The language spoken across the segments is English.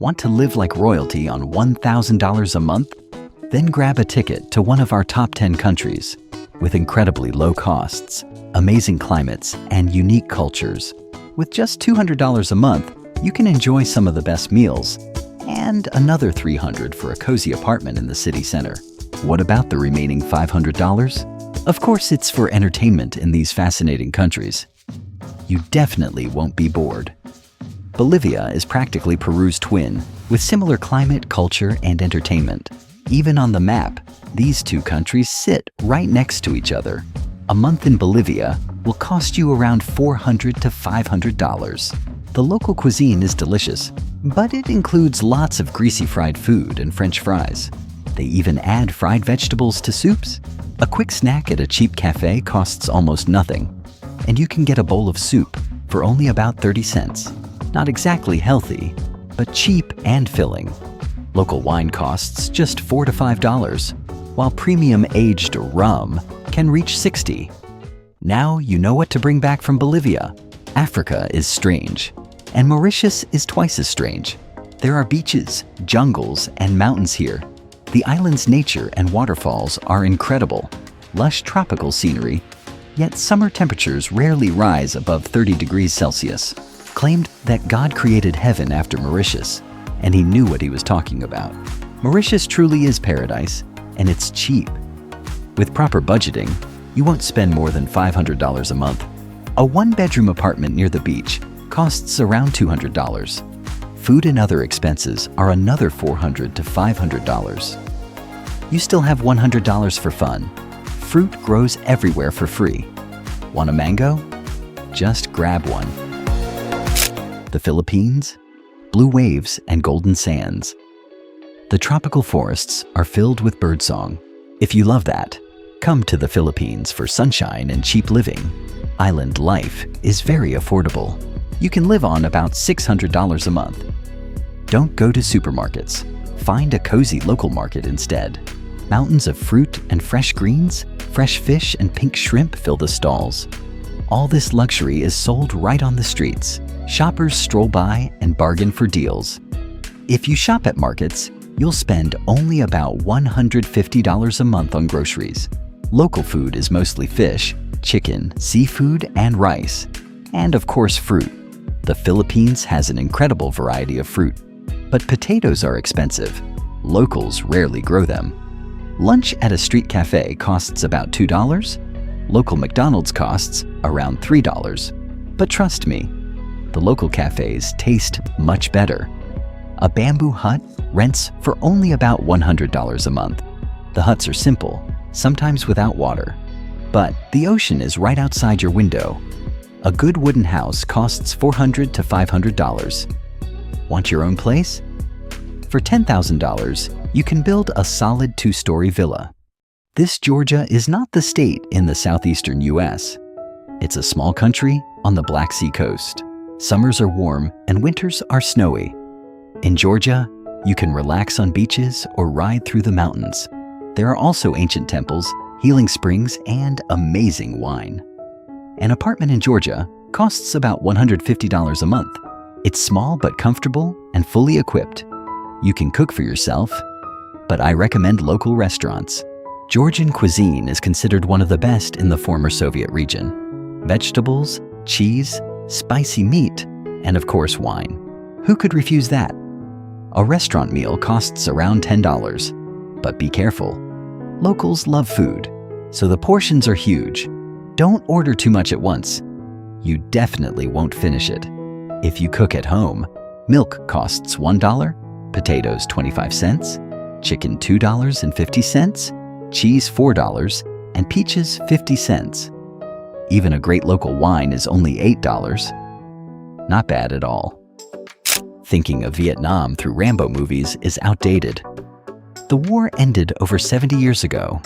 Want to live like royalty on $1,000 a month? Then grab a ticket to one of our top 10 countries with incredibly low costs, amazing climates, and unique cultures. With just $200 a month, you can enjoy some of the best meals and another $300 for a cozy apartment in the city center. What about the remaining $500? Of course, it's for entertainment in these fascinating countries. You definitely won't be bored. Bolivia is practically Peru's twin, with similar climate, culture, and entertainment. Even on the map, these two countries sit right next to each other. A month in Bolivia will cost you around $400 to $500. The local cuisine is delicious, but it includes lots of greasy fried food and French fries. They even add fried vegetables to soups. A quick snack at a cheap cafe costs almost nothing, and you can get a bowl of soup for only about 30 cents. Not exactly healthy, but cheap and filling. Local wine costs just $4 to $5, while premium aged rum can reach $60. Now you know what to bring back from Bolivia. Africa is strange, and Mauritius is twice as strange. There are beaches, jungles, and mountains here. The island's nature and waterfalls are incredible. Lush tropical scenery, yet summer temperatures rarely rise above 30 degrees Celsius. Claimed that God created heaven after Mauritius, and he knew what he was talking about. Mauritius truly is paradise, and it's cheap. With proper budgeting, you won't spend more than $500 a month. A one-bedroom apartment near the beach costs around $200. Food and other expenses are another $400 to $500. You still have $100 for fun. Fruit grows everywhere for free. Want a mango? Just grab one. The Philippines? Blue waves and golden sands. The tropical forests are filled with birdsong. If you love that, come to the Philippines for sunshine and cheap living. Island life is very affordable. You can live on about $600 a month. Don't go to supermarkets. Find a cozy local market instead. Mountains of fruit and fresh greens, fresh fish and pink shrimp fill the stalls. All this luxury is sold right on the streets. Shoppers stroll by and bargain for deals. If you shop at markets, you'll spend only about $150 a month on groceries. Local food is mostly fish, chicken, seafood, and rice. And of course, fruit. The Philippines has an incredible variety of fruit, but potatoes are expensive. Locals rarely grow them. Lunch at a street cafe costs about $2. Local McDonald's costs around $3. But trust me, the local cafes taste much better. A bamboo hut rents for only about $100 a month. The huts are simple, sometimes without water, but the ocean is right outside your window. A good wooden house costs $400 to $500. Want your own place? For $10,000, you can build a solid 2-story villa. This Georgia is not the state in the southeastern US. It's a small country on the Black Sea coast. Summers are warm and winters are snowy. In Georgia, you can relax on beaches or ride through the mountains. There are also ancient temples, healing springs, and amazing wine. An apartment in Georgia costs about $150 a month. It's small but comfortable and fully equipped. You can cook for yourself, but I recommend local restaurants. Georgian cuisine is considered one of the best in the former Soviet region. Vegetables, cheese, spicy meat, and of course wine. Who could refuse that? A restaurant meal costs around $10, but be careful. Locals love food, so the portions are huge. Don't order too much at once. You definitely won't finish it. If you cook at home, milk costs $1, potatoes 25 cents, chicken $2.50, cheese $4, and peaches 50 cents. Even a great local wine is only $8. Not bad at all. Thinking of Vietnam through Rambo movies is outdated. The war ended over 70 years ago.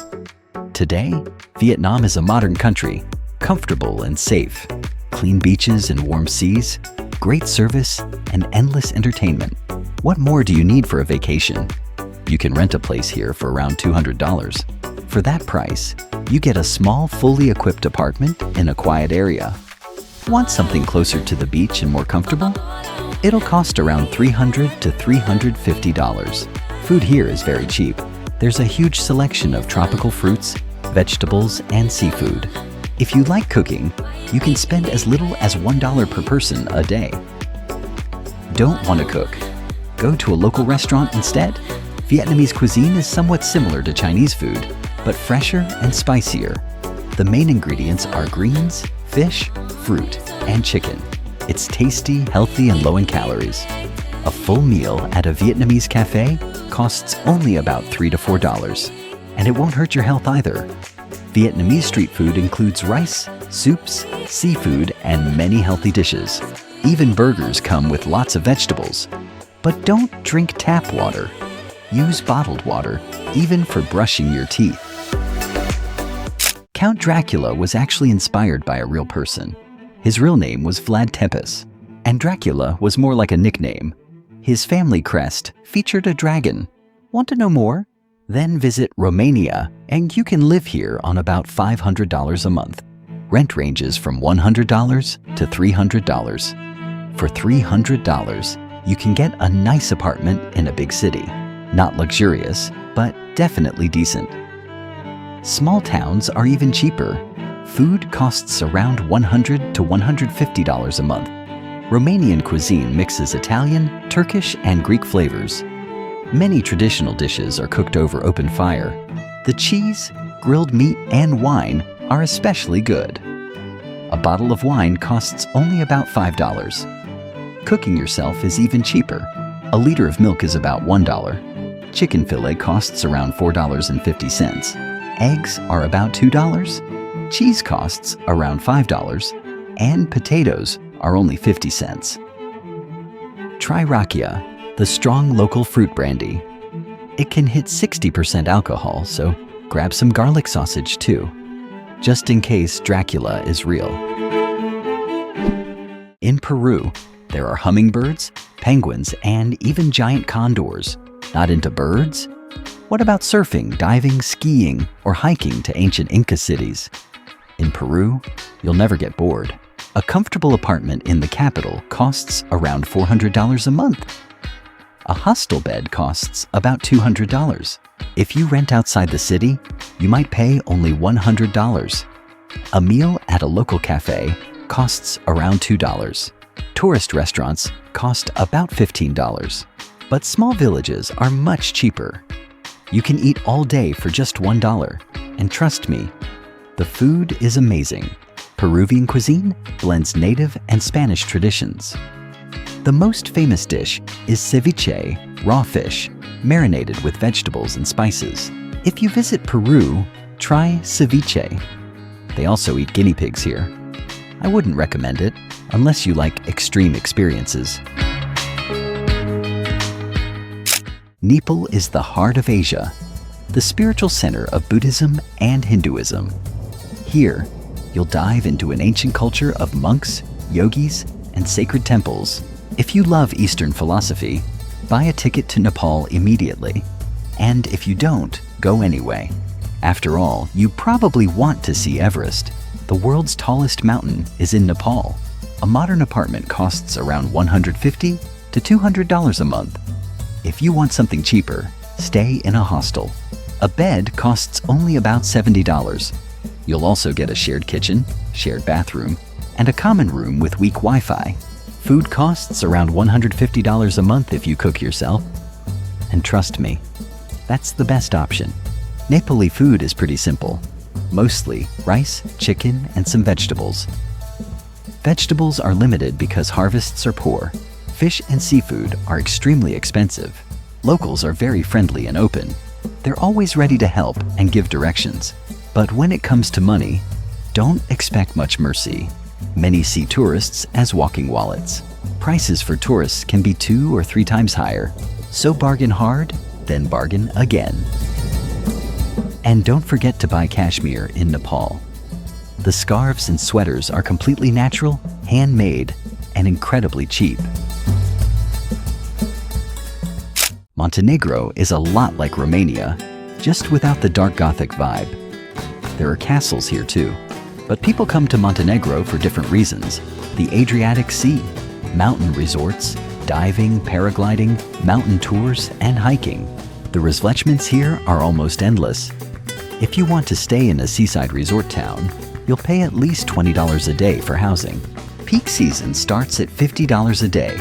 Today, Vietnam is a modern country, comfortable and safe. Clean beaches and warm seas, great service, and endless entertainment. What more do you need for a vacation? You can rent a place here for around $200. For that price, you get a small, fully equipped apartment in a quiet area. Want something closer to the beach and more comfortable? It'll cost around $300 to $350. Food here is very cheap. There's a huge selection of tropical fruits, vegetables, and seafood. If you like cooking, you can spend as little as $1 per person a day. Don't want to cook? Go to a local restaurant instead. Vietnamese cuisine is somewhat similar to Chinese food, but fresher and spicier. The main ingredients are greens, fish, fruit, and chicken. It's tasty, healthy, and low in calories. A full meal at a Vietnamese cafe costs only about $3 to $4, and it won't hurt your health either. Vietnamese street food includes rice, soups, seafood, and many healthy dishes. Even burgers come with lots of vegetables. But don't drink tap water. Use bottled water, even for brushing your teeth. Count Dracula was actually inspired by a real person. His real name was Vlad Tepes, and Dracula was more like a nickname. His family crest featured a dragon. Want to know more? Then visit Romania, and you can live here on about $500 a month. Rent ranges from $100 to $300. For $300, you can get a nice apartment in a big city. Not luxurious, but definitely decent. Small towns are even cheaper. Food costs around $100 to $150 a month. Romanian cuisine mixes Italian, Turkish, and Greek flavors. Many traditional dishes are cooked over open fire. The cheese, grilled meat, and wine are especially good. A bottle of wine costs only about $5. Cooking yourself is even cheaper. A liter of milk is about $1. Chicken fillet costs around $4.50. Eggs are about $2. Cheese costs around $5. And potatoes are only 50 cents. Try Rakia, the strong local fruit brandy. It can hit 60% alcohol, so grab some garlic sausage too, just in case Dracula is real. In Peru, there are hummingbirds, penguins, and even giant condors. Not into birds? What about surfing, diving, skiing, or hiking to ancient Inca cities? In Peru, you'll never get bored. A comfortable apartment in the capital costs around $400 a month. A hostel bed costs about $200. If you rent outside the city, you might pay only $100. A meal at a local cafe costs around $2. Tourist restaurants cost about $15. But small villages are much cheaper. You can eat all day for just $1. And trust me, the food is amazing. Peruvian cuisine blends native and Spanish traditions. The most famous dish is ceviche, raw fish, marinated with vegetables and spices. If you visit Peru, try ceviche. They also eat guinea pigs here. I wouldn't recommend it unless you like extreme experiences. Nepal is the heart of Asia, the spiritual center of Buddhism and Hinduism. Here, you'll dive into an ancient culture of monks, yogis, and sacred temples. If you love Eastern philosophy, buy a ticket to Nepal immediately. And if you don't, go anyway. After all, you probably want to see Everest. The world's tallest mountain is in Nepal. A modern apartment costs around $150 to $200 a month. If you want something cheaper, stay in a hostel. A bed costs only about $70. You'll also get a shared kitchen, shared bathroom, and a common room with weak Wi-Fi. Food costs around $150 a month if you cook yourself. And trust me, that's the best option. Nepali food is pretty simple. Mostly rice, chicken, and some vegetables. Vegetables are limited because harvests are poor. Fish and seafood are extremely expensive. Locals are very friendly and open. They're always ready to help and give directions. But when it comes to money, don't expect much mercy. Many see tourists as walking wallets. Prices for tourists can be 2 or 3 times higher. So bargain hard, then bargain again. And don't forget to buy cashmere in Nepal. The scarves and sweaters are completely natural, handmade, and incredibly cheap. Montenegro is a lot like Romania, just without the dark Gothic vibe. There are castles here too, but people come to Montenegro for different reasons. The Adriatic Sea, mountain resorts, diving, paragliding, mountain tours, and hiking. The refreshments here are almost endless. If you want to stay in a seaside resort town, you'll pay at least $20 a day for housing. Peak season starts at $50 a day,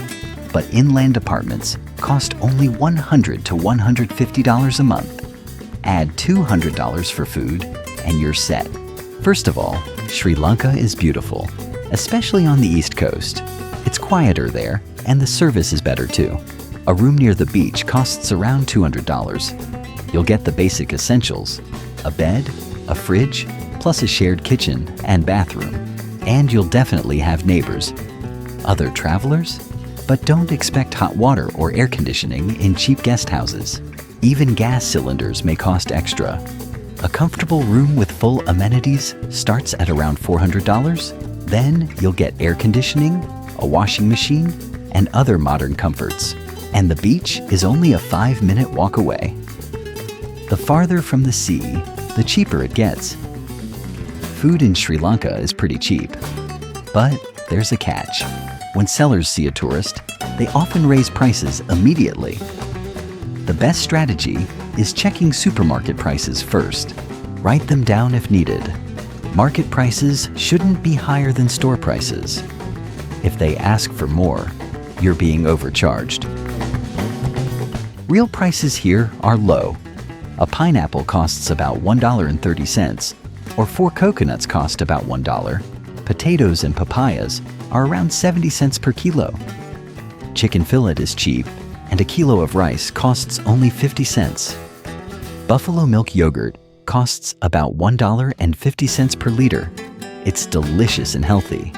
but inland apartments cost only $100 to $150 a month. Add $200 for food, and you're set. First of all, Sri Lanka is beautiful, especially on the East Coast. It's quieter there, and the service is better too. A room near the beach costs around $200. You'll get the basic essentials: a bed, a fridge, plus a shared kitchen and bathroom. And you'll definitely have neighbors. Other travelers? But don't expect hot water or air conditioning in cheap guest houses. Even gas cylinders may cost extra. A comfortable room with full amenities starts at around $400. Then you'll get air conditioning, a washing machine, and other modern comforts. And the beach is only a 5-minute walk away. The farther from the sea, the cheaper it gets. Food in Sri Lanka is pretty cheap. But there's a catch. When sellers see a tourist, they often raise prices immediately. The best strategy is checking supermarket prices first. Write them down if needed. Market prices shouldn't be higher than store prices. If they ask for more, you're being overcharged. Real prices here are low. A pineapple costs about $1.30, or 4 coconuts cost about $1. Potatoes and papayas are around 70 cents per kilo. Chicken fillet is cheap, and a kilo of rice costs only 50 cents. Buffalo milk yogurt costs about $1.50 per liter. It's delicious and healthy.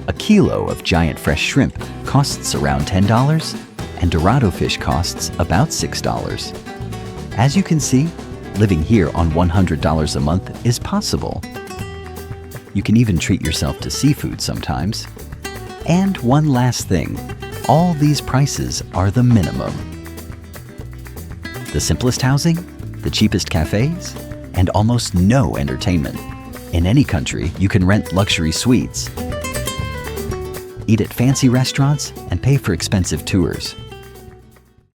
A kilo of giant fresh shrimp costs around $10, and Dorado fish costs about $6. As you can see, living here on $100 a month is possible. You can even treat yourself to seafood sometimes. And one last thing, all these prices are the minimum. The simplest housing, the cheapest cafes, and almost no entertainment. In any country, you can rent luxury suites, eat at fancy restaurants, and pay for expensive tours.